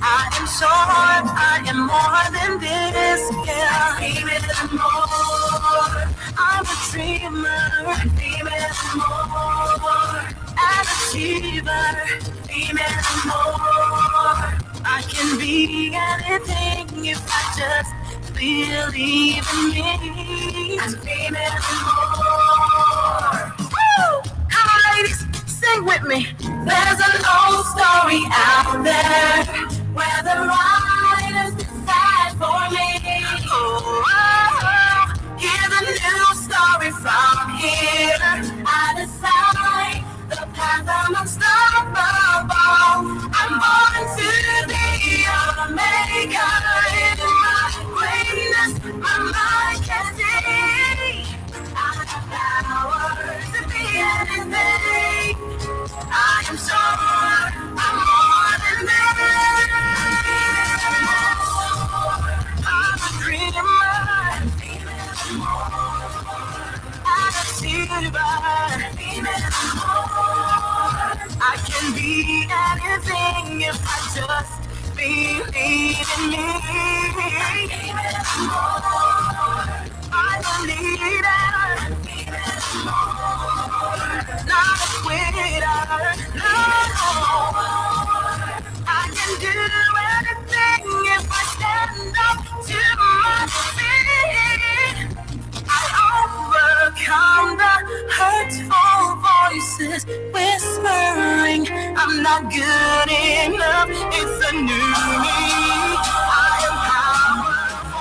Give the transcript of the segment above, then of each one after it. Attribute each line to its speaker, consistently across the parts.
Speaker 1: I am sure I am more than this. Yeah, even more. I'm a dreamer, even more. An achiever, even more. I can be anything if I just believe in me. I'm even more. Woo! Come on, ladies, sing with me. There's an old story out there where the writers decide for me. Oh, here's a new story from here. I decide the path I'm unstoppable. I'm born to be a maker in my greatness. My mind can see. I have power to be anything. I am sure I'm more than that. I'm a dreamer, an achiever. I can be anything if I just believe in me. I'm a leader, not a quitter. No. I can do anything if I stand up to my feet. I overcome the hurtful voices whispering I'm not good enough. It's a new me. I am powerful.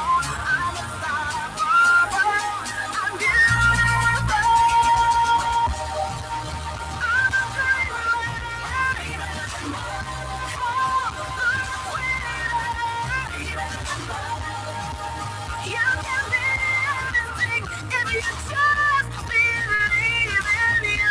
Speaker 1: I'm unstoppable. I'm beautiful. I'm a dreamer. You can be anything if you just believe in you.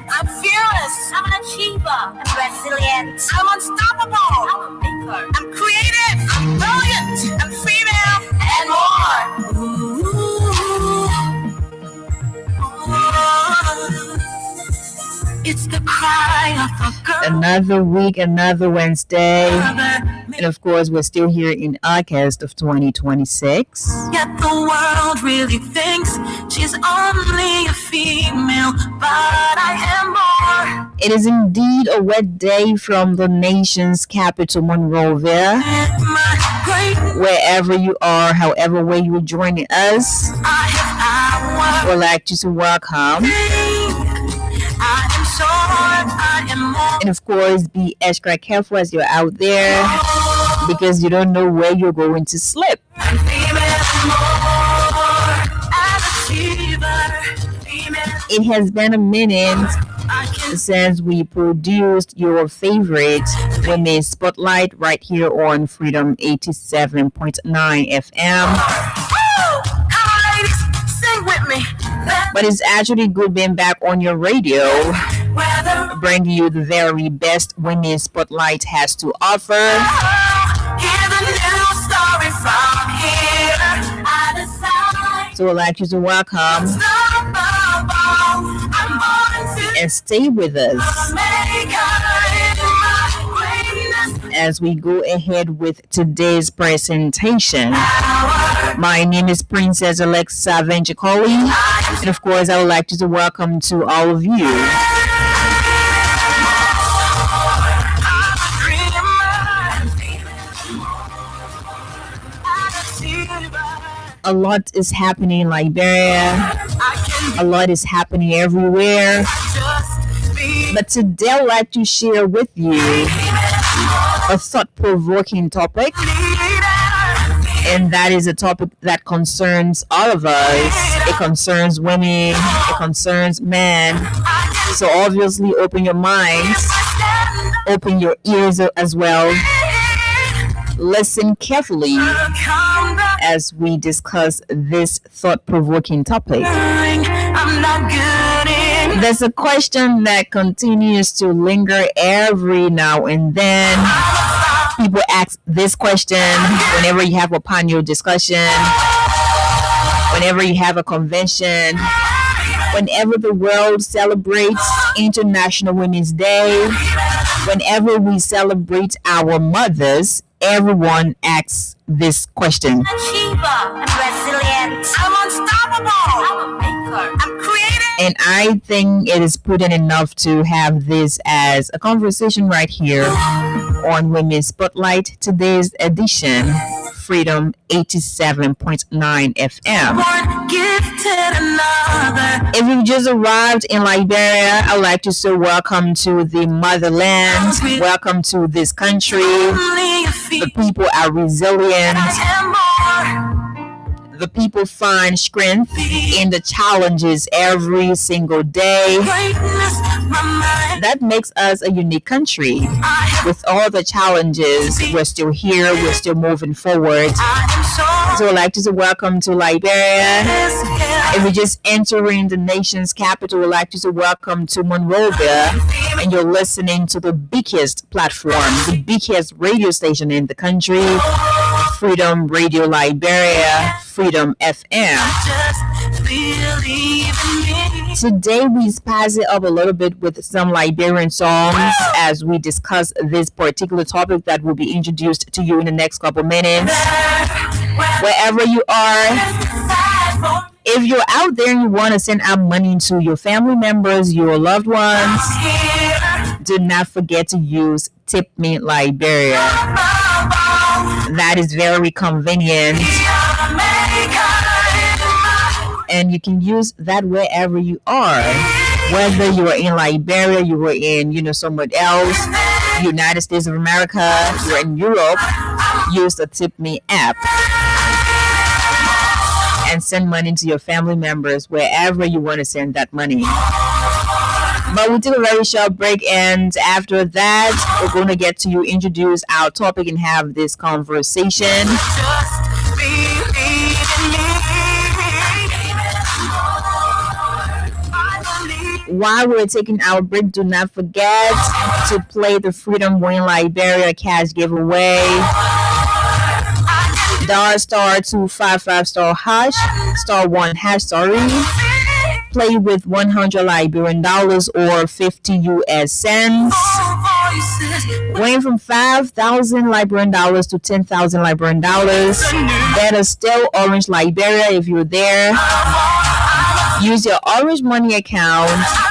Speaker 1: I'm fearless. I'm an achiever. I'm resilient. I'm unstoppable. I'm a maker. I'm creative. I'm brilliant. I'm female. And more. It's the cry of a girl.
Speaker 2: Another week, another Wednesday. And of course, we're still here in August of 2026.
Speaker 1: Yet the world really thinks she's only a female, but I am more.
Speaker 2: It is indeed a wet day from the nation's capital, Monrovia. Wherever you are, however way you're joining us, we'd like you to welcome. And of course, be extra careful as you're out there because you don't know where you're going to slip. It has been a minute since we produced your favorite Women Spotlight right here on Freedom 87.9 FM. But it's actually good being back on your radio, bringing you the very best Women Spotlight has to offer. So I'd like you to welcome and stay with us as we go ahead with today's presentation. My name is Princess Alexa Venjicoli, and of course I would like to welcome to all of you. A lot is happening in Liberia. A lot is happening everywhere. But today I'd like to share with you a thought-provoking topic. And that is a topic that concerns all of us. It concerns women. It concerns men. So obviously open your minds. Open your ears as well. Listen carefully as we discuss this thought-provoking topic.
Speaker 1: I'm not good
Speaker 2: There's a question that continues to linger every now and then. People ask this question whenever you have a panel discussion, whenever you have a convention, whenever the world celebrates International Women's Day, whenever we celebrate our mothers, everyone asks this question.
Speaker 1: Achiever, I'm resilient. I'm unstoppable. I'm a maker. I'm creative.
Speaker 2: And I think it is prudent enough to have this as a conversation right here on Women's Spotlight. Today's edition, Freedom 87.9 FM. If you just arrived in Liberia, I'd like to say welcome to the motherland. Welcome to this country. The people are resilient. The people find strength in the challenges every single day. That makes us a unique country. With all the challenges, we're still here, we're still moving forward. So I'd like to say welcome to Liberia. If you're just entering the nation's capital, I'd like to say welcome to Monrovia. And you're listening to the biggest platform, the biggest radio station in the country, Freedom Radio Liberia, Freedom FM. Today we spice it up a little bit with some Liberian songs as we discuss this particular topic that will be introduced to you in the next couple minutes. Wherever you are, if you're out there and you want to send out money to your family members, your loved ones, do not forget to use Tip Me Liberia. That is very convenient. And you can use that wherever you are. Whether you are in Liberia, you are in, somewhere else, United States of America, you're in Europe, use the Tip Me app. And send money to your family members wherever you want to send that money. But we took a very short break, and after that, we're going to get to introduce our topic and have this conversation. While we're taking our break, do not forget to play the Freedom Win Liberia cash giveaway. $*255 hash, *1 hash, play with 100 Liberian dollars or 50 US cents. Win from 5,000 Liberian dollars to 10,000 Liberian dollars. Better still, Orange Liberia if you're there. Use your Orange Money account,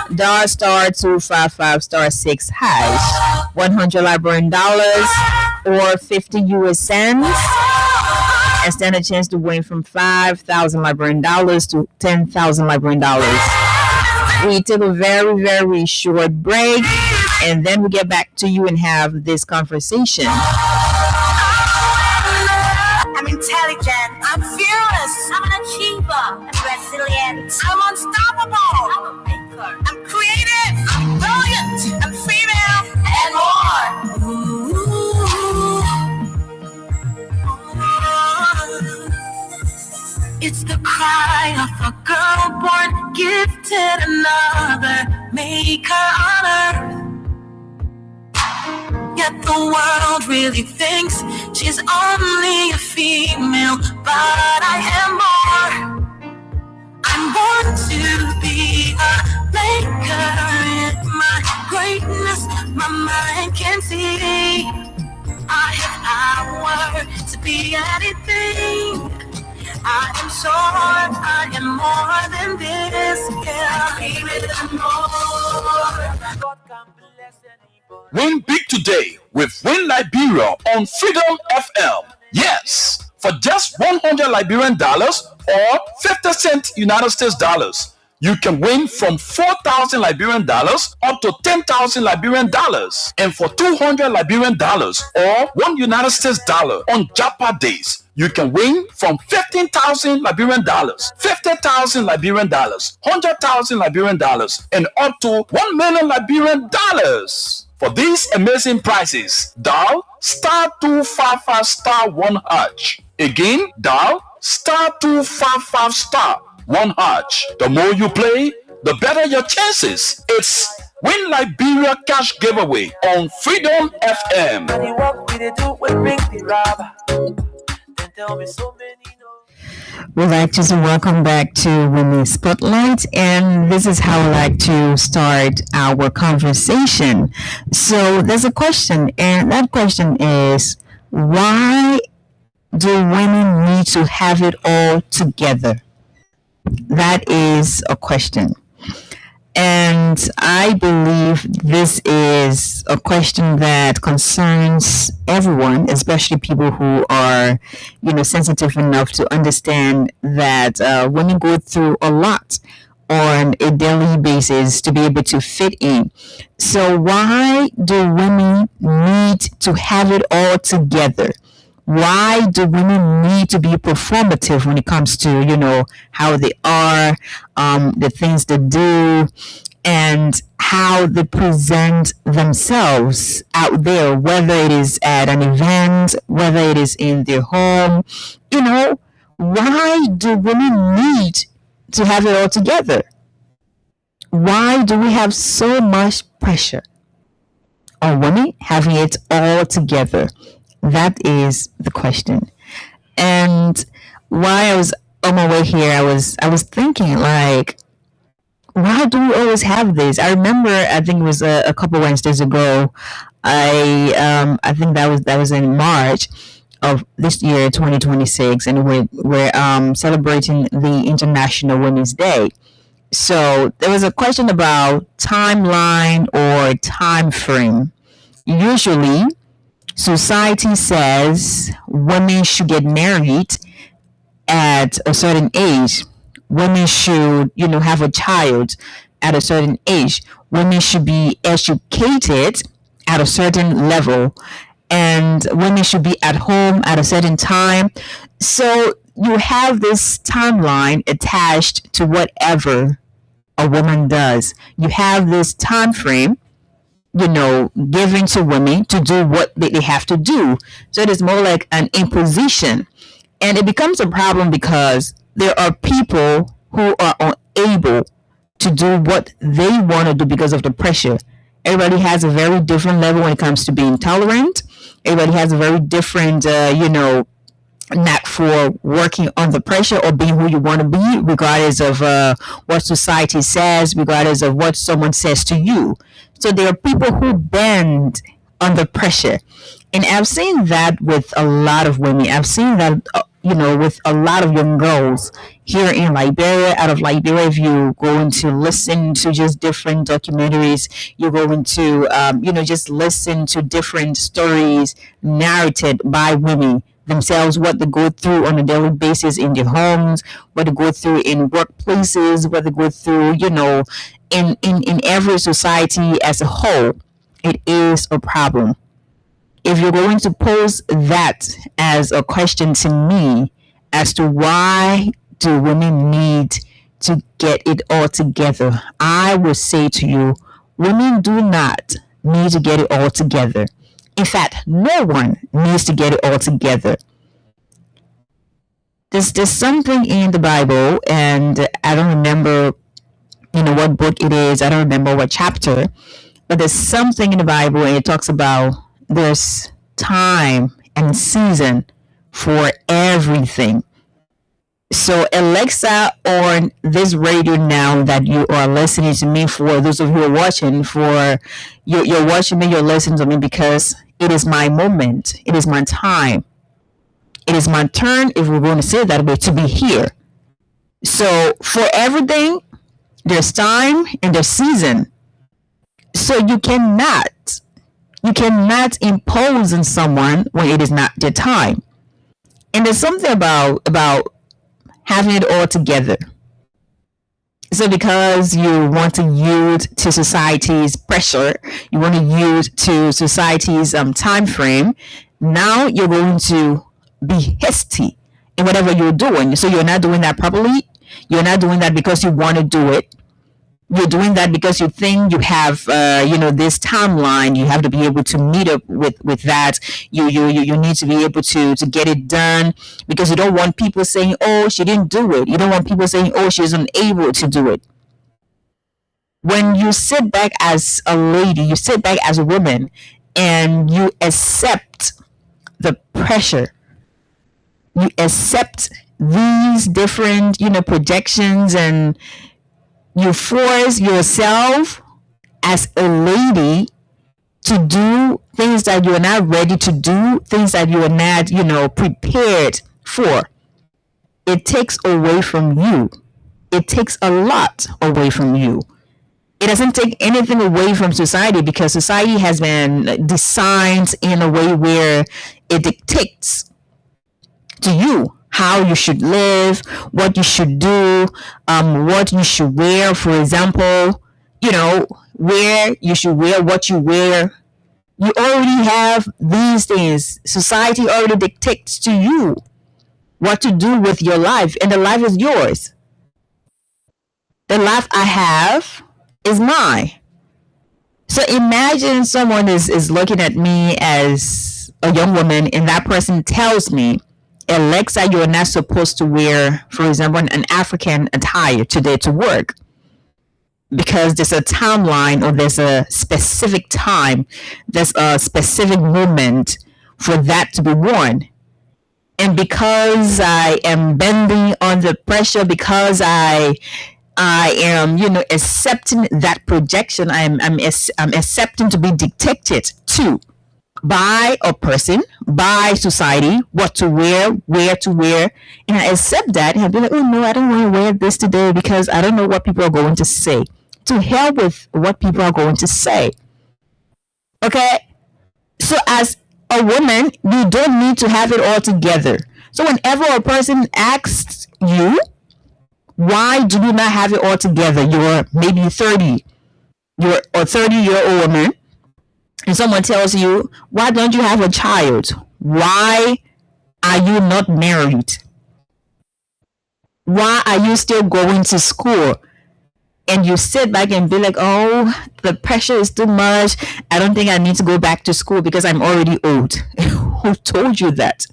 Speaker 2: $*255*6 hash, 100 Liberian dollars or 50 US cents. And stand a chance to win from 5,000 Liberian dollars to 10,000 Liberian dollars. We took a very, very short break, and then we get back to you and have this conversation.
Speaker 1: I'm intelligent. I'm fearless. I'm an achiever. I'm resilient. I'm unstoppable. I'm a maker. I'm creative. I'm brilliant. I'm female. And more. It's the cry of a girl born gifted, another maker on earth. Yet the world really thinks she's only a female, but I am more. I'm born to be a maker. In my greatness, my mind can see. I have power to be anything. I am sure I am more than this. Yeah, even more.
Speaker 3: Win big today with Win Liberia on Freedom FM. Yes, for just 100 Liberian dollars or 50 cent United States dollars. You can win from 4,000 Liberian dollars up to 10,000 Liberian dollars. And for 200 Liberian dollars or 1 United States dollar on Japa days, you can win from 15,000 Liberian dollars, 50,000 Liberian dollars, 100,000 Liberian dollars, and up to 1 million Liberian dollars. For these amazing prizes, dial *255*1#. Again, dial *255*1#. The more you play, the better your chances. It's Win Liberia Cash Giveaway on Freedom FM.
Speaker 1: And the work we dey do will bring the rubber. Then tell me so many no.
Speaker 2: We'd like to say welcome back to Women's Spotlight, and this is how we like to start our conversation. So there's a question, and that question is, why do women need to have it all together? That is a question. And I believe this is a question that concerns everyone, especially people who are, sensitive enough to understand that women go through a lot on a daily basis to be able to fit in. So why do women need to have it all together? Why do women need to be performative when it comes to, how they are, the things they do, and how they present themselves out there, whether it is at an event, whether it is in their home? Why do women need to have it all together? Why do we have so much pressure on women having it all together? That is the question. And while I was on my way here, I was thinking, like, why do we always have this? I remember, I think it was a couple Wednesdays ago. I think that was in March of this year, 2026, and we're celebrating the International Women's Day. So there was a question about timeline or time frame. Usually, society says women should get married at a certain age. Women should, have a child at a certain age. Women should be educated at a certain level. And women should be at home at a certain time. So you have this timeline attached to whatever a woman does. You have this time frame given to women to do what they have to do. So it is more like an imposition. And it becomes a problem because there are people who are unable to do what they want to do because of the pressure. Everybody has a very different level when it comes to being tolerant. Everybody has a very different, knack for working under pressure or being who you want to be, regardless of what society says, regardless of what someone says to you. So there are people who bend under pressure. And I've seen that with a lot of women. I've seen that, with a lot of young girls here in Liberia. Out of Liberia, if you go into listen to just different documentaries, you go into, just listen to different stories narrated by women themselves, what they go through on a daily basis in their homes, what they go through in workplaces, what they go through, in every society as a whole. It is a problem. If you're going to pose that as a question to me as to why do women need to get it all together, I would say to you, women do not need to get it all together. In fact, no one needs to get it all together. There's something in the Bible, and I don't remember, what book it is. I don't remember what chapter, but there's something in the Bible, and it talks about there's time and season for everything. So Alexa, on this radio now that you are listening to me, for those of you who are watching, you're watching me, you're listening to me because it is my moment. It is my time. It is my turn, if we're going to say it that way, to be here. So for everything, there's time and there's season. So you cannot impose on someone when it is not their time. And there's something about having it all together. So because you want to yield to society's pressure, you want to yield to society's time frame, now you're going to be hasty in whatever you're doing. So you're not doing that properly. You're not doing that because you want to do it. You're doing that because you think you have, this timeline. You have to be able to meet up with that. You need to be able to get it done because you don't want people saying, "Oh, she didn't do it." You don't want people saying, "Oh, she's unable to do it." When you sit back as a lady, you sit back as a woman, and you accept the pressure, you accept these different, projections, and you force yourself as a lady to do things that you are not ready to do, things that you are not, prepared for. It takes away from you. It takes a lot away from you. It doesn't take anything away from society, because society has been designed in a way where it dictates to you how you should live, what you should do, what you should wear. For example, where you should wear, what you wear. You already have these things. Society already dictates to you what to do with your life, and the life is yours. The life I have is mine. So imagine someone is looking at me as a young woman, and that person tells me, Alexa, you're not supposed to wear, for example, an African attire today to work, because there's a timeline, or there's a specific time, there's a specific moment for that to be worn. And because I am bending under pressure, because I am, accepting that projection, I'm accepting to be dictated to by a person, by society, what to wear, where to wear, and I accept that, and I'll be like, oh no, I don't want to wear this today because I don't know what people are going to say. To hell with what people are going to say. Okay? So as a woman, you don't need to have it all together. So whenever a person asks you, why do you not have it all together? You're maybe 30, you're a 30-year-old woman, and someone tells you, why don't you have a child? Why are you not married? Why are you still going to school? And you sit back and be like, oh, the pressure is too much. I don't think I need to go back to school because I'm already old. Who told you that?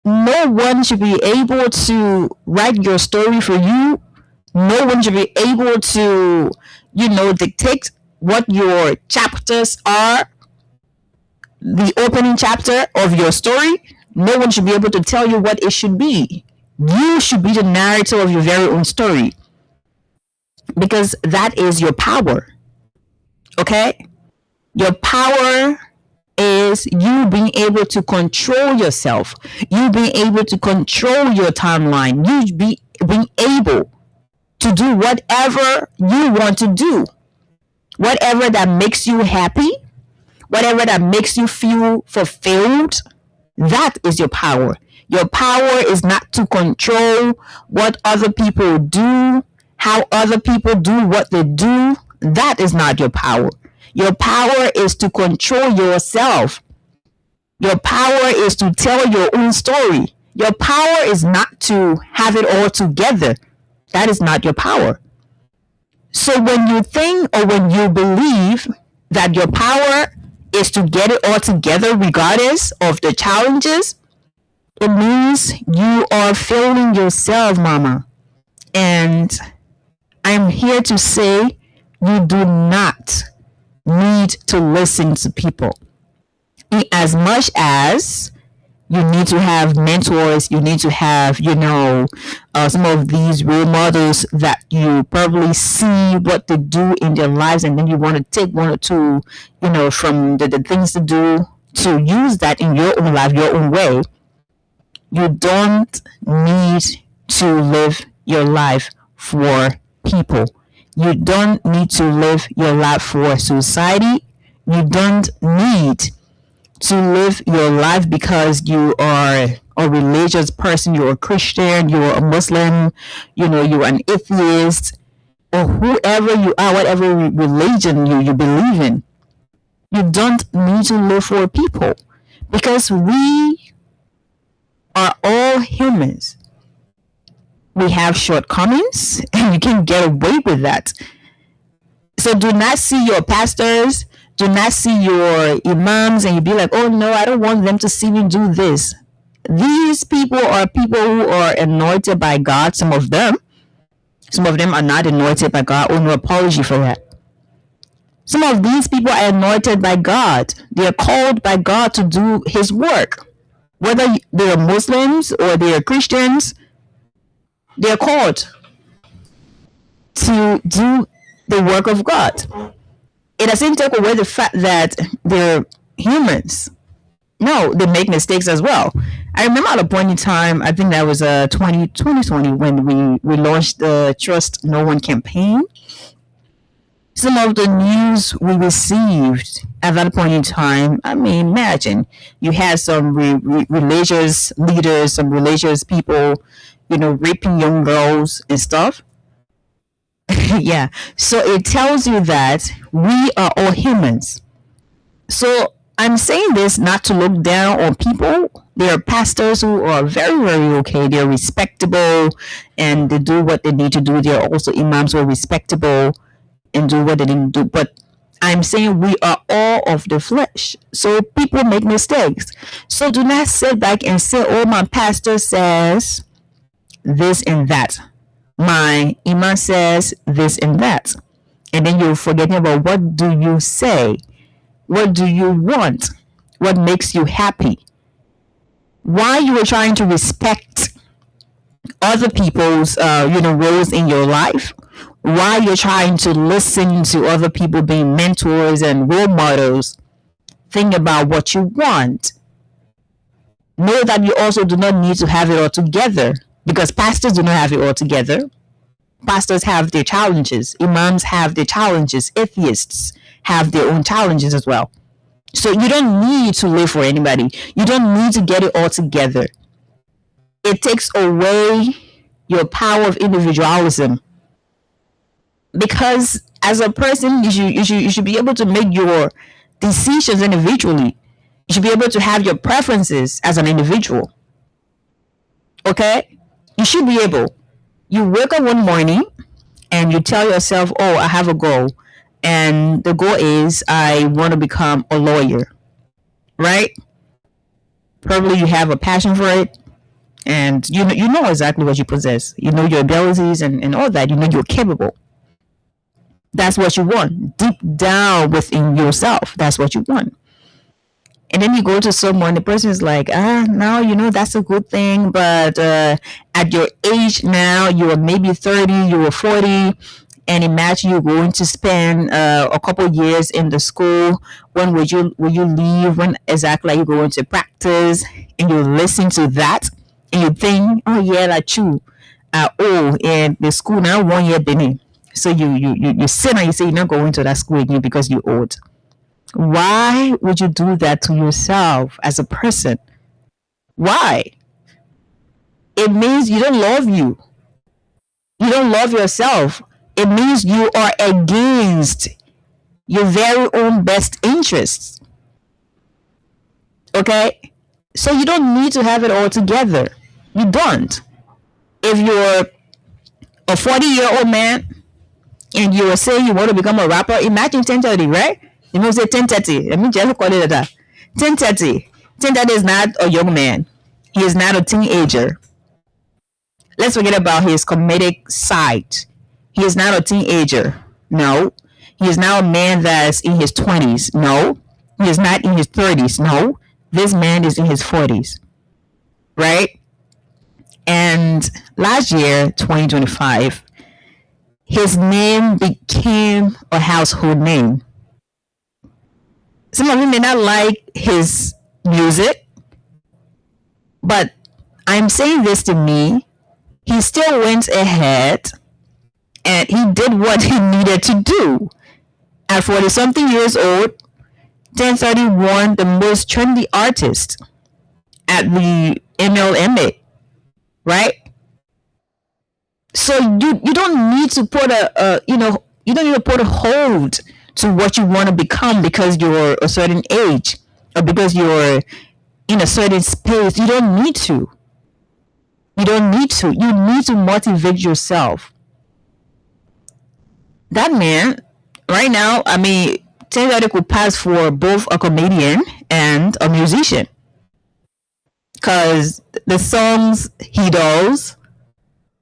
Speaker 2: No one should be able to write your story for you. No one should be able to, dictate what your chapters are, the opening chapter of your story. No one should be able to tell you what it should be. You should be the narrator of your very own story, because that is your power. Okay? Your power is you being able to control yourself, you being able to control your timeline, you being able to do whatever you want to do, whatever that makes you happy, whatever that makes you feel fulfilled. That is your power. Your power is not to control what other people do, how other people do what they do. That is not your power. Your power is to control yourself. Your power is to tell your own story. Your power is not to have it all together. That is not your power. So when you think, or when you believe that your power is to get it all together regardless of the challenges, it means you are failing yourself, mama. And I'm here to say, you do not need to listen to people. As much as you need to have mentors, you need to have, some of these role models that you probably see what they do in their lives, and then you want to take one or two, from the things to do, to use that in your own life, your own way. You don't need to live your life for people. You don't need to live your life for society. You don't need to live your life because you are a religious person, you're a Christian, you're a Muslim, you're an atheist, or whoever you are, whatever religion you believe in. You don't need to live for people, because we are all humans. We have shortcomings, and you can get away with that. So do not see your pastors, do not see your imams, and you be like, oh no, I don't want them to see me do this. These people are people who are anointed by God, some of them. Some of them are not anointed by God. Oh, no apology for that. Some of these people are anointed by God. They are called by God to do his work. Whether they are Muslims or they are Christians, they are called to do the work of God. It doesn't take away the fact that they're humans. No, they make mistakes as well. I remember at a point in time, I think that was 2020 when we launched the Trust No One campaign. Some of the news we received at that point in time, I mean, imagine you had some religious leaders, some religious people, raping young girls and stuff. Yeah. So it tells you that we are all humans. So I'm saying this not to look down on people. There are pastors who are very, very okay. They're respectable and they do what they need to do. There are also imams who are respectable and do what they didn't do. But I'm saying we are all of the flesh. So people make mistakes. So do not sit back and say, oh, my pastor says this and that. My imam says this and that. And then you're forgetting about what do you say? What do you want? What makes you happy? Why you are trying to respect other people's roles in your life, why you're trying to listen to other people being mentors and role models, think about what you want. Know that you also do not need to have it all together, because pastors do not have it all together. Pastors have their challenges. Imams have their challenges. Atheists have their own challenges as well. So you don't need to live for anybody. You don't need to get it all together. It takes away your power of individualism. Because as a person, you should be able to make your decisions individually. You should be able to have your preferences as an individual. Okay? You should be able. You wake up one morning and you tell yourself, oh, I have a goal. And the goal is I want to become a lawyer. Right? Probably you have a passion for it. And you know exactly what you possess. You know your abilities and all that. You know you're capable. That's what you want. Deep down within yourself, that's what you want. And then you go to someone, the person is like, no, that's a good thing. But at your age now, you are maybe 30, you are 40. And imagine you're going to spend a couple years in the school. When will you leave? When exactly are you going to practice? And you listen to that. And you think, oh yeah, like true. And the school now 1 year been. So you sit and you say you're not going to that school again because you're old. Why would you do that to yourself as a person? Why? It means you don't love you. You don't love yourself. It means you are against your very own best interests. Okay? So you don't need to have it all together. You don't. If you're a 40-year-old man and you were saying you want to become a rapper, imagine 10:30, right? You know, say 10:30. Let me just call it that. 10:30. 10:30 is not a young man. He is not a teenager. Let's forget about his comedic side. He is not a teenager. No. He is now a man that's in his 20s. No. He is not in his 30s. No. This man is in his 40s. Right? And last year, 2025, his name became a household name. Some of you may not like his music, but I'm saying this to me. He still went ahead and he did what he needed to do. At 40-something years old, 10:30 won the most trendy artist at the MLMA, right? So you don't need to put you don't need to put a hold to what you want to become because you're a certain age or because you're in a certain space. You don't need to. You don't need to. You need to motivate yourself. That man, right now, I mean, 10:30 could pass for both a comedian and a musician. Because the songs he does,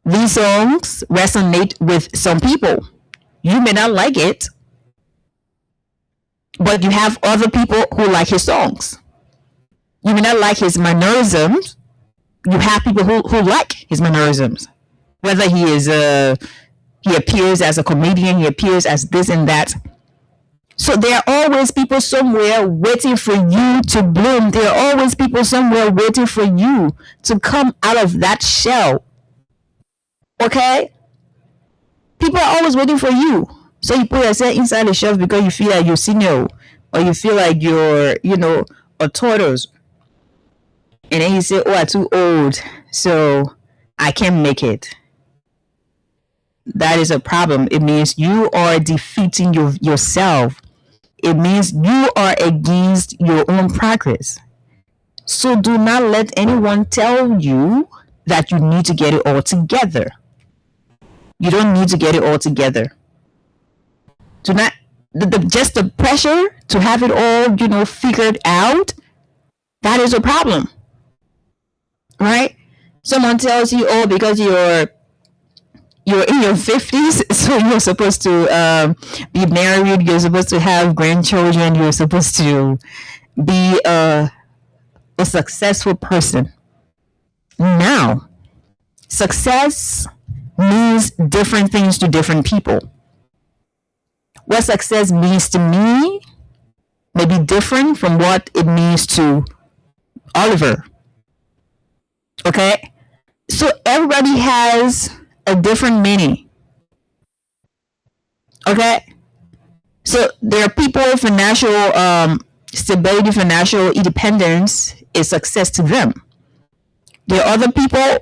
Speaker 2: These songs resonate with some people. You may not like it, but you have other people who like his songs. You may not like his mannerisms. You have people who like his mannerisms. Whether he appears as a comedian, he appears as this and that. So there are always people somewhere waiting for you to bloom. There are always people somewhere waiting for you to come out of that shell. Okay? People are always waiting for you. So you put yourself inside the shelf because you feel like you're senior, or you feel like you're, a tortoise. And then you say, oh, I'm too old, so I can't make it. That is a problem. It means you are defeating yourself. It means you are against your own progress. So do not let anyone tell you that you need to get it all together. You don't need to get it all together. Do not just the pressure to have it all, figured out. That is a problem, right? Someone tells you, oh, because you're in your 50s, so you're supposed to be married, you're supposed to have grandchildren, you're supposed to be a successful person. Now, success means different things to different people. What success means to me may be different from what it means to Oliver. Okay? So everybody has a different meaning. Okay? So there are people, financial stability, financial independence is success to them. There are other people,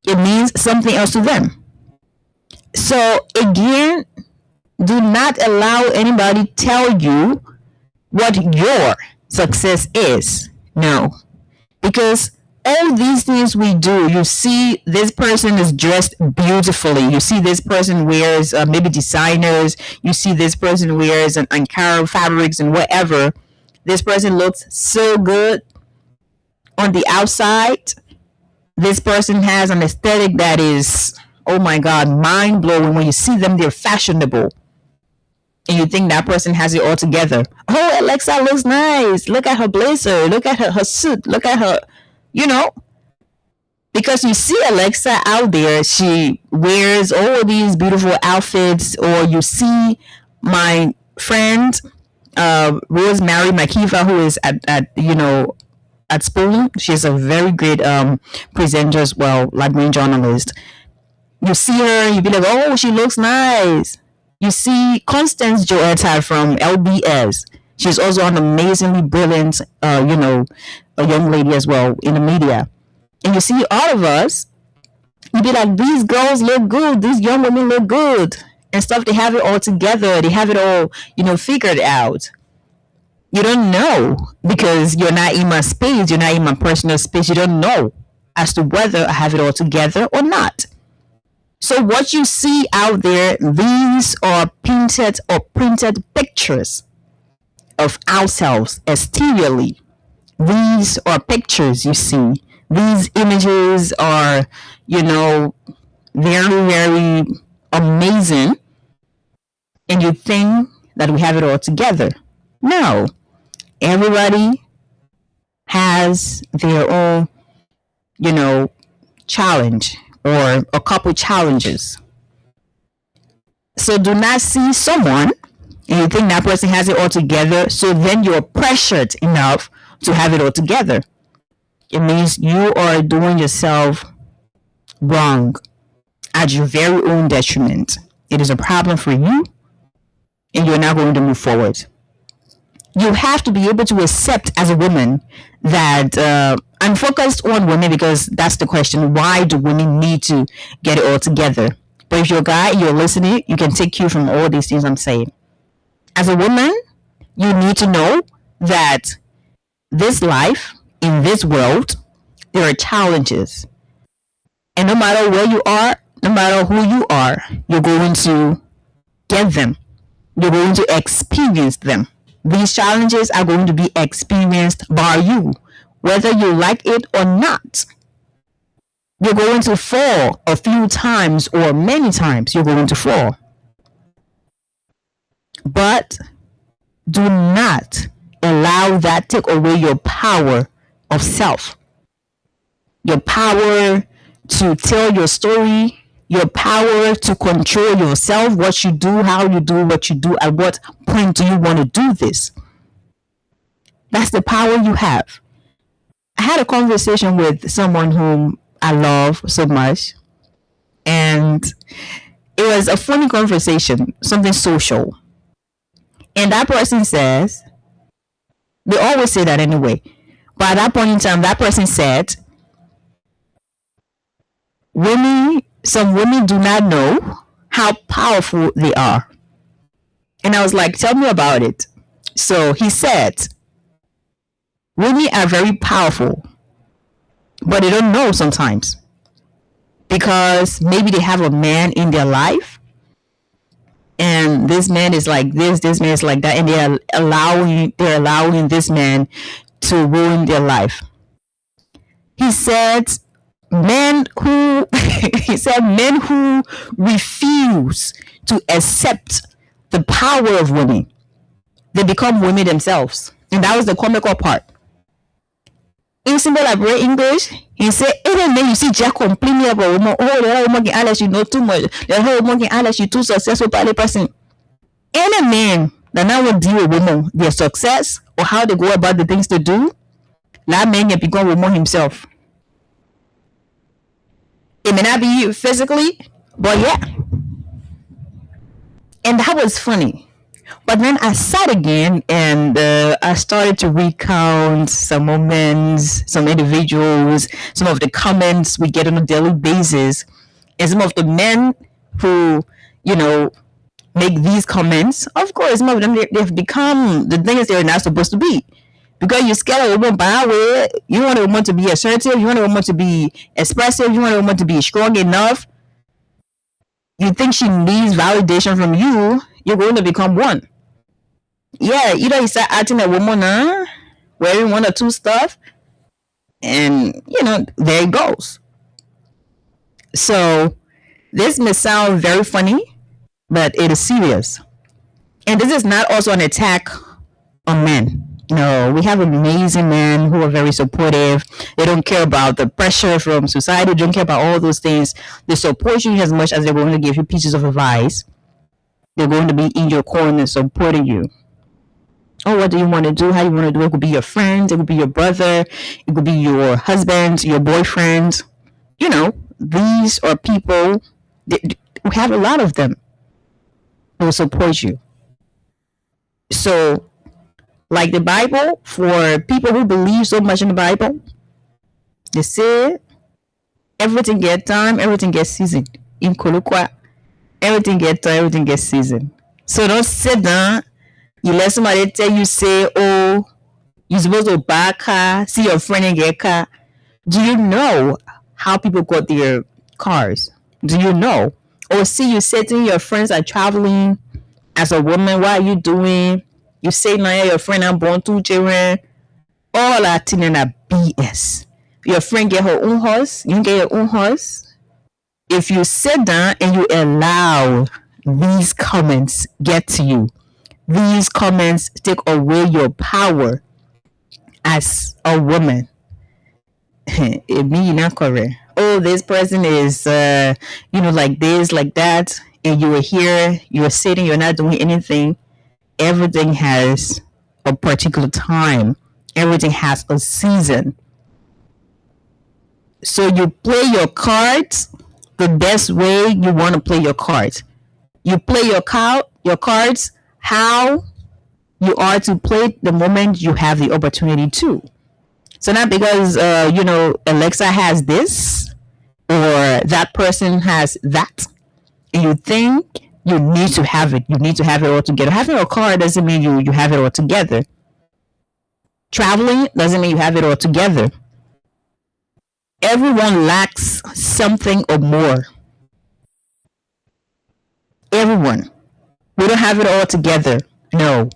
Speaker 2: it means something else to them. So again, do not allow anybody tell you what your success is. No. Because all these things we do, you see this person is dressed beautifully. You see this person wears maybe designers. You see this person wears an Ankara fabrics and whatever. This person looks so good on the outside. This person has an aesthetic that is, oh my God, mind-blowing. When you see them, they're fashionable. And you think that person has it all together. Oh, Alexa looks nice. Look at her blazer. Look at her suit. Look at her, because you see Alexa out there, she wears all these beautiful outfits. Or you see my friend Rosemary Makiva, who is at Spoon. She's a very great presenter as well, like marine journalist. You see her, you be like, oh, she looks nice. You see Constance Joetta from LBS. She's also an amazingly brilliant, a young lady as well in the media. And you see all of us, you be like, these girls look good. These young women look good. And stuff, they have it all together. They have it all, figured out. You don't know because you're not in my space. You're not in my personal space. You don't know as to whether I have it all together or not. So what you see out there, these are painted or printed pictures of ourselves exteriorly. These are pictures you see. These images are, very, very amazing. And you think that we have it all together. No. Everybody has their own, challenge. Or a couple challenges. So do not see someone and you think that person has it all together, so then you're pressured enough to have it all together. It means you are doing yourself wrong at your very own detriment. It is a problem for you and you're not going to move forward. You have to be able to accept as a woman that I'm focused on women because that's the question. Why do women need to get it all together? But if you're a guy, you're listening, you can take cue from all these things I'm saying. As a woman, you need to know that this life, in this world, there are challenges. And no matter where you are, no matter who you are, you're going to get them. You're going to experience them. These challenges are going to be experienced by you, whether you like it or not. You're going to fall a few times or many times. You're going to fall. But do not allow that take away your power of self, your power to tell your story, your power to control yourself, what you do, how you do what you do, at what point do you want to do this. That's the power you have. I had a conversation with someone whom I love so much, and it was a funny conversation, something social. And that person says, they always say that anyway, but at that point in time, that person said, some women do not know how powerful they are. And I was like, tell me about it. So he said, women are very powerful, but they don't know sometimes, because maybe they have a man in their life, and this man is like this man is like that, and they're allowing this man to ruin their life. He said men who refuse to accept the power of women, they become women themselves. And that was the comical part. In simple library English, he said, any man you see Jack complaining about woman, oh, the whole woman can unless you know too much, the whole woman can unless you too successful by the person. Any man that now will deal with women, their success, or how they go about the things to do, that man can become woman himself. It may not be physically, but yeah. And that was funny. But then I sat again, and I started to recount some moments, some individuals, some of the comments we get on a daily basis, and some of the men who, make these comments. Of course, some of them, they've become the things they're not supposed to be. Because you're scared of a woman by way, you want a woman to be assertive, you want a woman to be expressive, you want a woman to be strong enough. You think she needs validation from you, you're going to become one. Yeah, either you start acting a woman, wearing one or two stuff, and there it goes. So this may sound very funny, but it is serious. And this is not also an attack on men. No, we have amazing men who are very supportive. They don't care about the pressure from society. They don't care about all those things. They support you as much as they're going to give you pieces of advice. They're going to be in your corner supporting you. Oh, what do you want to do? How you want to do it? It could be your friend. It could be your brother. It could be your husband, your boyfriend. These are people. We have a lot of them who will support you. So, like the Bible, for people who believe so much in the Bible, they say everything gets time, everything gets season. In Kolokwa, everything gets time, everything gets season. So don't sit down. You let somebody tell you, say, oh, you're supposed to buy a car, see your friend and get a car. Do you know how people got their cars? Do you know? Or see you sitting, your friends are traveling as a woman, what are you doing? You say now your friend I'm born 2 children. All that thing in a BS. Your friend get her own horse, you get your own horse. If you sit down and you allow these comments get to you, these comments take away your power as a woman. It mean not correct. Oh, this person is like this, like that, and you are here, you're sitting, you're not doing anything. Everything has a particular time. Everything has a season. So you play your cards the best way you want to play your cards. You play your cards how you are to play the moment you have the opportunity to. So not because Alexa has this or that person has that, and you think you need to have it. You need to have it all together. Having a car doesn't mean you have it all together. Traveling doesn't mean you have it all together. Everyone lacks something or more. Everyone. We don't have it all together. No.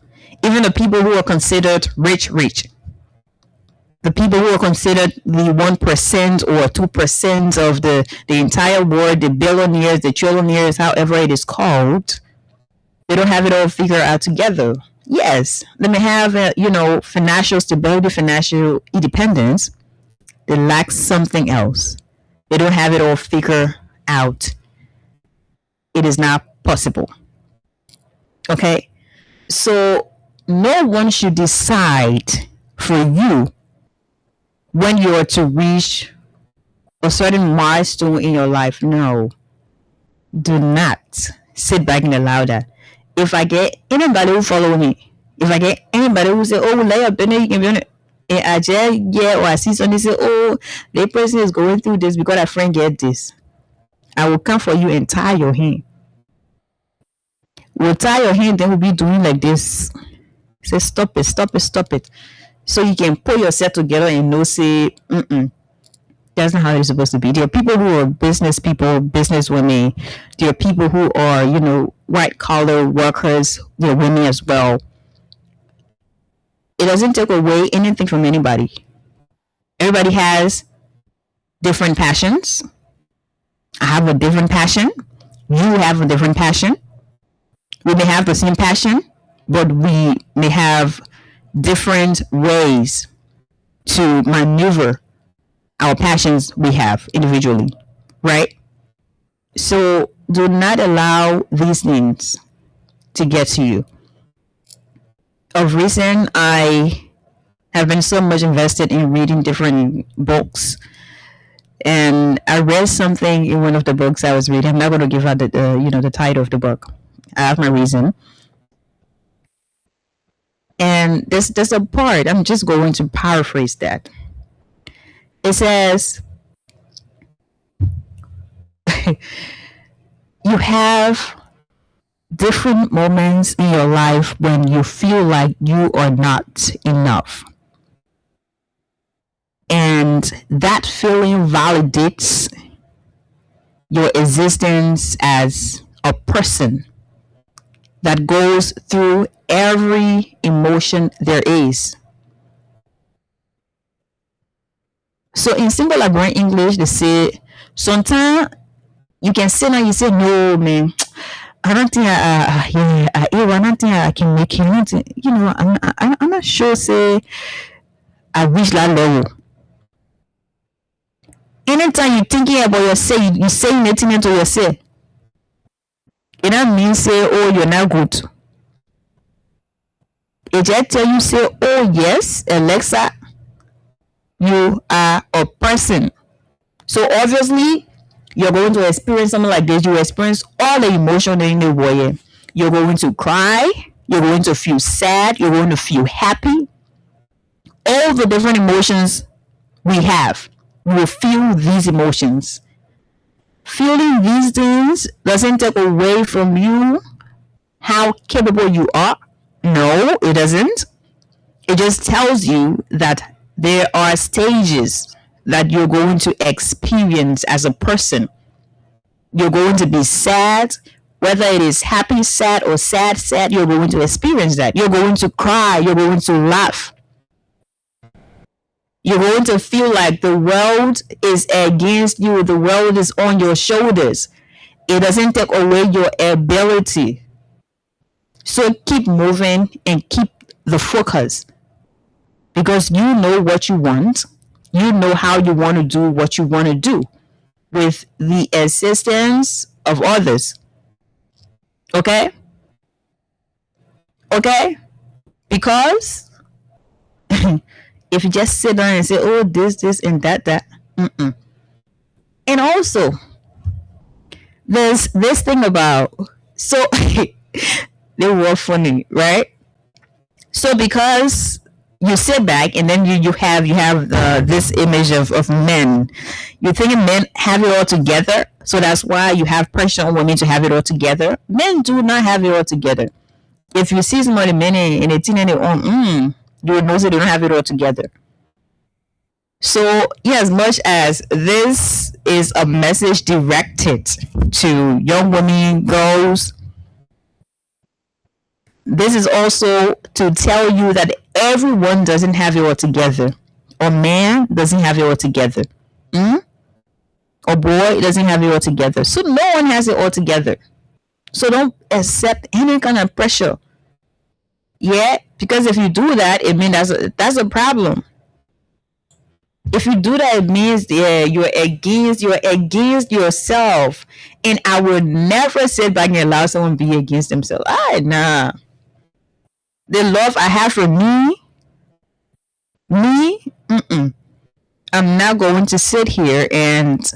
Speaker 2: Even the people who are considered rich. The people who are considered the 1% or 2% of the entire world, the billionaires, the trillionaires, however it is called, they don't have it all figured out together. Yes, they may have, financial stability, financial independence. They lack something else. They don't have it all figured out. It is not possible. Okay? So, no one should decide for you when you are to reach a certain milestone in your life. No. Do not sit back and allow that. If I get anybody who follow me, if I get anybody who say, oh, lay up in it, you can be on it. And I just or I see somebody say, oh, the person is going through this because that friend get this. I will come for you and tie your hand. We'll tie your hand, then we'll be doing like this. Say, stop it, stop it, stop it. So you can put yourself together and know, say, that's not how it's supposed to be. There are people who are business people, business women. There are people who are, white collar workers. There are women as well. It doesn't take away anything from anybody. Everybody has different passions. I have a different passion. You have a different passion. We may have the same passion, but we may have different ways to maneuver our passions we have individually, right? So do not allow these things to get to you. Of recent, I have been so much invested in reading different books, and I read something in one of the books I was reading. I'm not going to give out the title of the book. I have my reason. And there's a part, I'm just going to paraphrase that. It says, you have different moments in your life when you feel like you are not enough. And that feeling validates your existence as a person that goes through every emotion there is. So in simple Liberian English, they say, sometimes you can say now, you say, no, man, I don't think I don't think I can make it. I don't think, I'm not sure, say, I reach that level. Anytime you're thinking about yourself, you saying anything to yourself. It don't mean say, oh, you're not good. It just tell you, say, oh, yes, Alexa, you are a person. So obviously, you're going to experience something like this. You experience all the emotion in the way. You're going to cry. You're going to feel sad. You're going to feel happy. All the different emotions we have, we will feel these emotions. Feeling these things doesn't take away from you how capable you are. No, it doesn't. It just tells you that there are stages that you're going to experience as a person. You're going to be sad, whether it is happy, sad, or sad, sad, you're going to experience that. You're going to cry, you're going to laugh. You're going to feel like the world is against you, the world is on your shoulders. It doesn't take away your ability. So keep moving and keep the focus, because you know what you want. You know how you want to do what you want to do with the assistance of others. Okay? Okay? Because if you just sit down and say, oh, this, and that. And also, there's this thing about, so they were funny, right? So because you sit back and then you have this image of men, you think men have it all together, so that's why you have pressure on women to have it all together. Men do not have it all together. If you see somebody men in a teen and you would know that they don't have it all together. So yeah, as much as this is a message directed to young women, girls, this is also to tell you that everyone doesn't have it all together. or man doesn't have it all together. Or boy doesn't have it all together. So no one has it all together. So don't accept any kind of pressure. Yeah, because if you do that, it means that's a problem. If you do that, it means you're against yourself. And I would never sit back and allow someone to be against themselves. Nah. The love I have for me, I'm not going to sit here and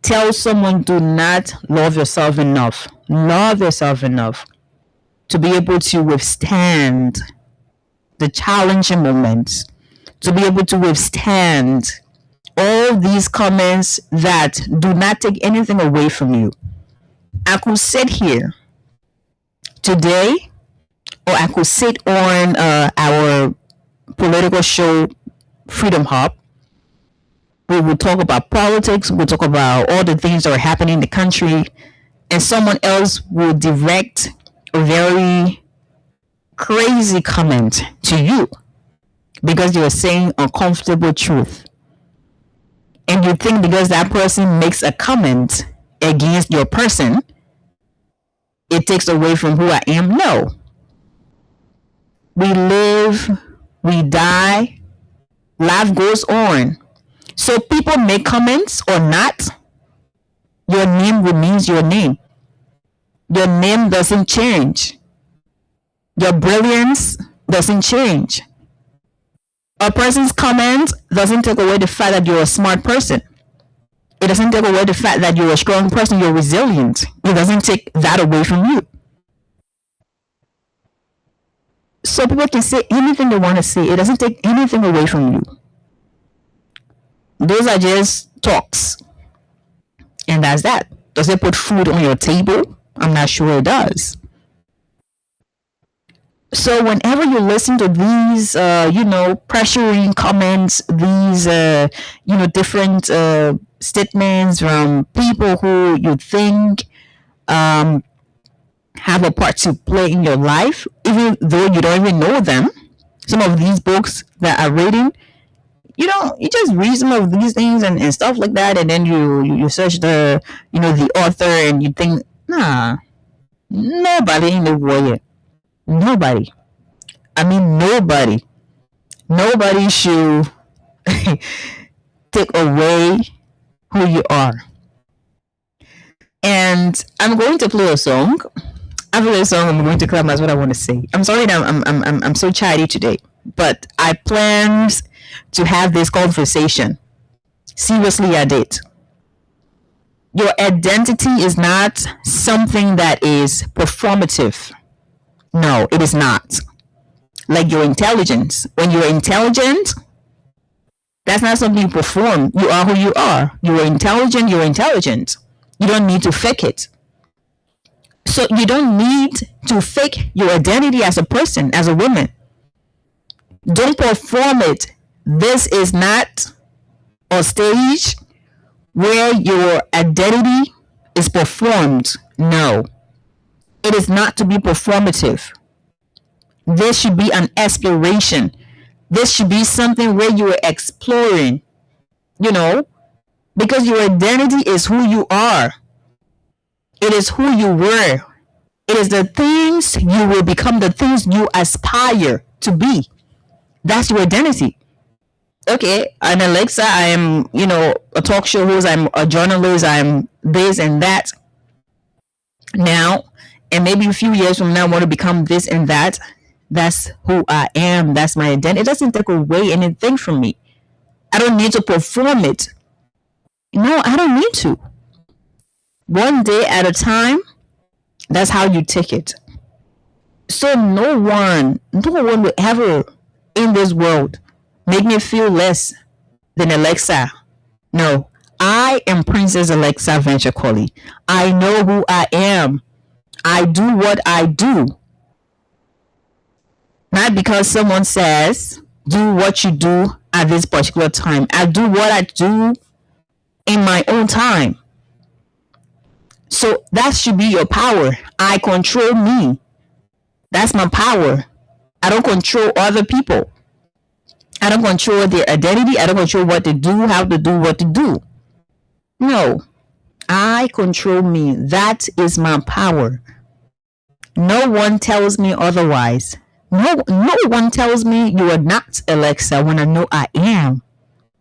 Speaker 2: tell someone do not love yourself enough. Love yourself enough to be able to withstand the challenging moments, to be able to withstand all these comments that do not take anything away from you. I could sit here today, or I could sit on our political show, Freedom Hub. We will talk about politics, we'll talk about all the things that are happening in the country, and someone else will direct a very crazy comment to you because you're saying uncomfortable truth. And you think because that person makes a comment against your person, it takes away from who I am. No. We live, we die, life goes on. So people make comments or not, your name remains your name. Your name doesn't change. Your brilliance doesn't change. A person's comment doesn't take away the fact that you're a smart person. It doesn't take away the fact that you're a strong person, you're resilient. It doesn't take that away from you. So people can say anything they want to say. It doesn't take anything away from you. Those are just talks. And that's that. Does it put food on your table? I'm not sure it does. So whenever you listen to these, pressuring comments, these, different statements from people who you think have a part to play in your life, even though you don't even know them. Some of these books that I'm reading, you just read some of these things and stuff like that, and then you search the author and you think, nah, nobody in the world, nobody. I mean, nobody should take away who you are. And I'm going to play a song. After the song, I'm going to clap. That's what I want to say. I'm sorry that I'm so chatty today, but I planned to have this conversation. Seriously, I did. Your identity is not something that is performative. No, it is not. Like your intelligence. When you're intelligent, that's not something you perform. You are who you are. You are intelligent, you're intelligent. You don't need to fake it. So you don't need to fake your identity as a person, as a woman. Don't perform it. This is not a stage where your identity is performed. No. It is not to be performative. This should be an exploration. This should be something where you are exploring, because your identity is who you are. It is who you were. It is the things you will become, the things you aspire to be. That's your identity. Okay, I'm Alexa. I am, a talk show host. I'm a journalist. I'm this and that. Now, and maybe a few years from now, I want to become this and that. That's who I am. That's my identity. It doesn't take away anything from me. I don't need to perform it. No, I don't need to. One day at a time, that's how you take it. So no one will ever in this world make me feel less than Alexa. No, I am Princess Alexa Venture Colley. I know who I am. I do what I do. Not because someone says, do what you do at this particular time. I do what I do in my own time. So that should be your power. I control me. That's my power. I don't control other people. I don't control their identity. I don't control what to do, how to do, what to do. No, I control me. That is my power. No one tells me otherwise. No one tells me you are not Alexa when I know I am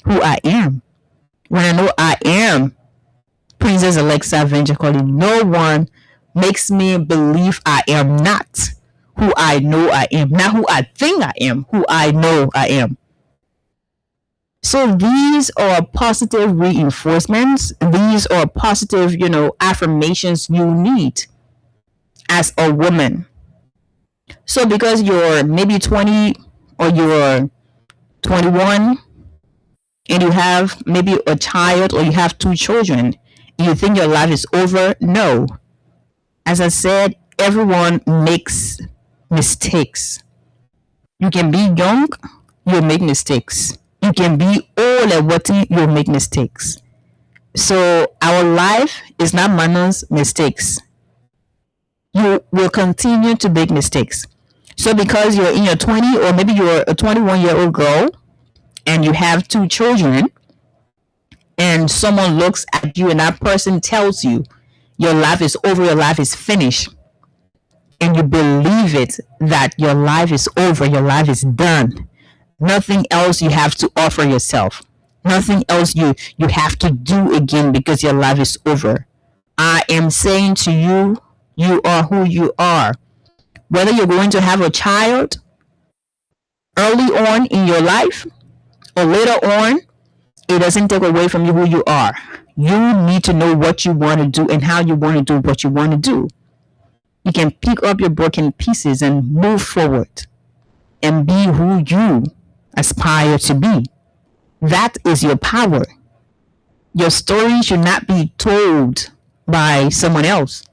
Speaker 2: who I am. When I know I am Princess Alexa Venture Calling, no one makes me believe I am not who I know I am. Not who I think I am, who I know I am. So these are positive reinforcements. These are positive, affirmations you need as a woman. So because you're maybe 20 or you're 21 and you have maybe a child or you have 2 children and you think your life is over, no. As I said, everyone makes mistakes. You can be young, you'll make mistakes. You can be old at what you'll make mistakes. So our life is not minus mistakes. You will continue to make mistakes. So because you're in your 20 or maybe you're a 21-year-old girl and you have 2 children and someone looks at you and that person tells you your life is over, your life is finished, and you believe it, that your life is over, your life is done. Nothing else you have to offer yourself. Nothing else you have to do again because your life is over. I am saying to you, you are who you are. Whether you're going to have a child early on in your life or later on, it doesn't take away from you who you are. You need to know what you want to do and how you want to do what you want to do. You can pick up your broken pieces and move forward and be who you aspire to be. That is your power. Your story should not be told by someone else.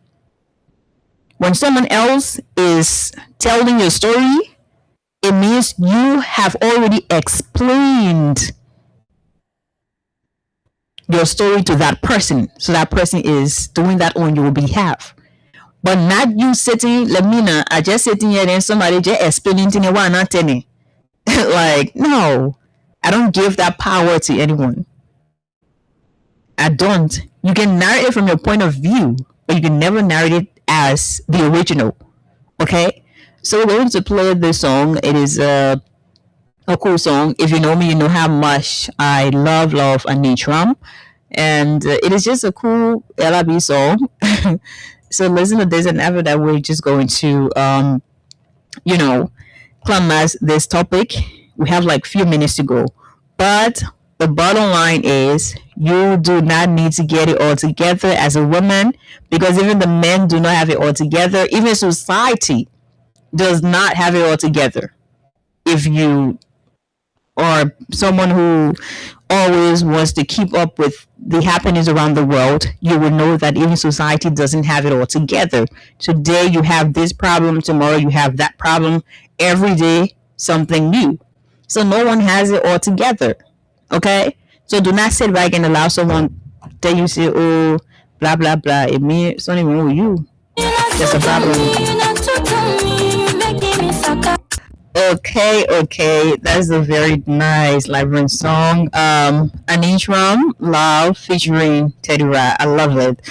Speaker 2: When someone else is telling your story, it means you have already explained your story to that person. So that person is doing that on your behalf. But not you sitting, Lamina, I just sitting here and somebody just explaining to me why not telling. Like, no, I don't give that power to anyone. I don't. You can narrate it from your point of view, but you can never narrate it as the original. Okay? So we're going to play this song. It is a cool song. If you know me, you know how much I love Anitram. And it is just a cool LRB song. So listen to this, and after that, we're just going to, climax this topic. We have like few minutes to go. But the bottom line is you do not need to get it all together as a woman, because even the men do not have it all together. Even society does not have it all together. If you are someone who always wants to keep up with the happenings around the world, you will know that even society doesn't have it all together. Today you have this problem, tomorrow you have that problem, every day something new. So no one has it all together. Okay? So do not sit back and allow someone tell you, say, oh, blah, blah, blah. It means it's not even with you. There's a problem with you. Okay. That's a very nice Liberian song. Anishram Love featuring Teddy Ra. I love it.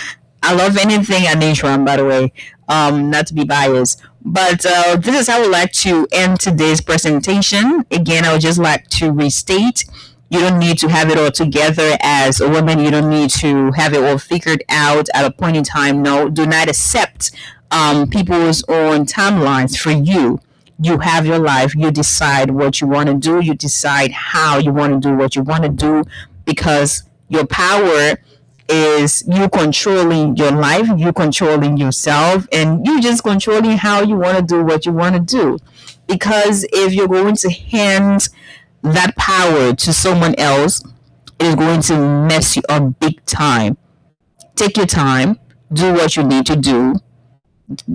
Speaker 2: I love anything Anishram, by the way. Not to be biased. But this is how I would like to end today's presentation. Again, I would just like to restate, you don't need to have it all together as a woman. You don't need to have it all figured out at a point in time. No, do not accept people's own timelines for you. You have your life. You decide what you want to do. You decide how you want to do what you want to do, because your power is you controlling your life, you controlling yourself, and you just controlling how you want to do what you want to do. Because if you're going to hand that power to someone else, it is going to mess you up big time. Take your time. Do what you need to do.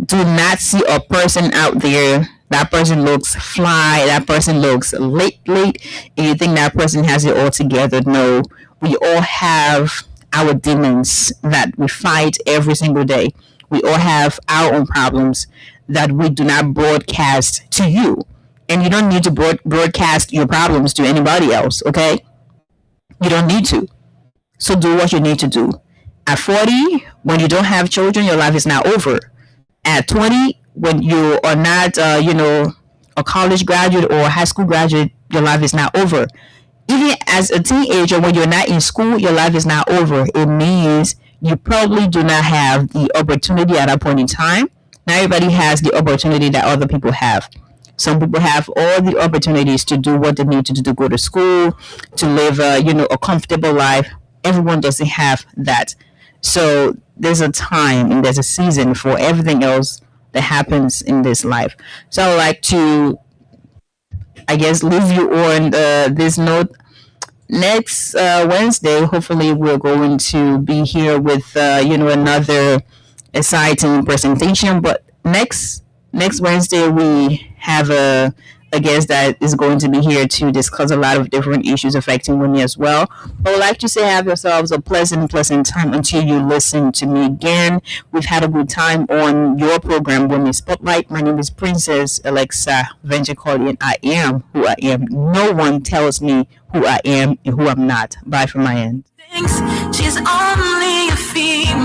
Speaker 2: Do not see a person out there, that person looks fly, that person looks late, and you think that person has it all together. No, we all have our demons that we fight every single day. We all have our own problems that we do not broadcast to you. And you don't need to broadcast your problems to anybody else, okay? You don't need to. So do what you need to do. At 40, when you don't have children, your life is not over. At 20, when you are not, a college graduate or a high school graduate, your life is not over. Even as a teenager, when you're not in school, your life is not over. It means you probably do not have the opportunity at that point in time. Not everybody has the opportunity that other people have. Some people have all the opportunities to do what they need to do, to go to school, to live a comfortable life. Everyone doesn't have that. So there's a time and there's a season for everything else that happens in this life. So I would like to, I guess, leave you on this note. Next Wednesday, hopefully, we're going to be here with another exciting presentation. But next Wednesday, we have a guest that is going to be here to discuss a lot of different issues affecting women as well. I would like to say have yourselves a pleasant time until you listen to me again. We've had a good time on your program, Women Spotlight. My name is Princess Alexa Venture-Cordian. I am who I am. No one tells me who I am and who I'm not. Bye from my end.
Speaker 1: Thinks she's only a female.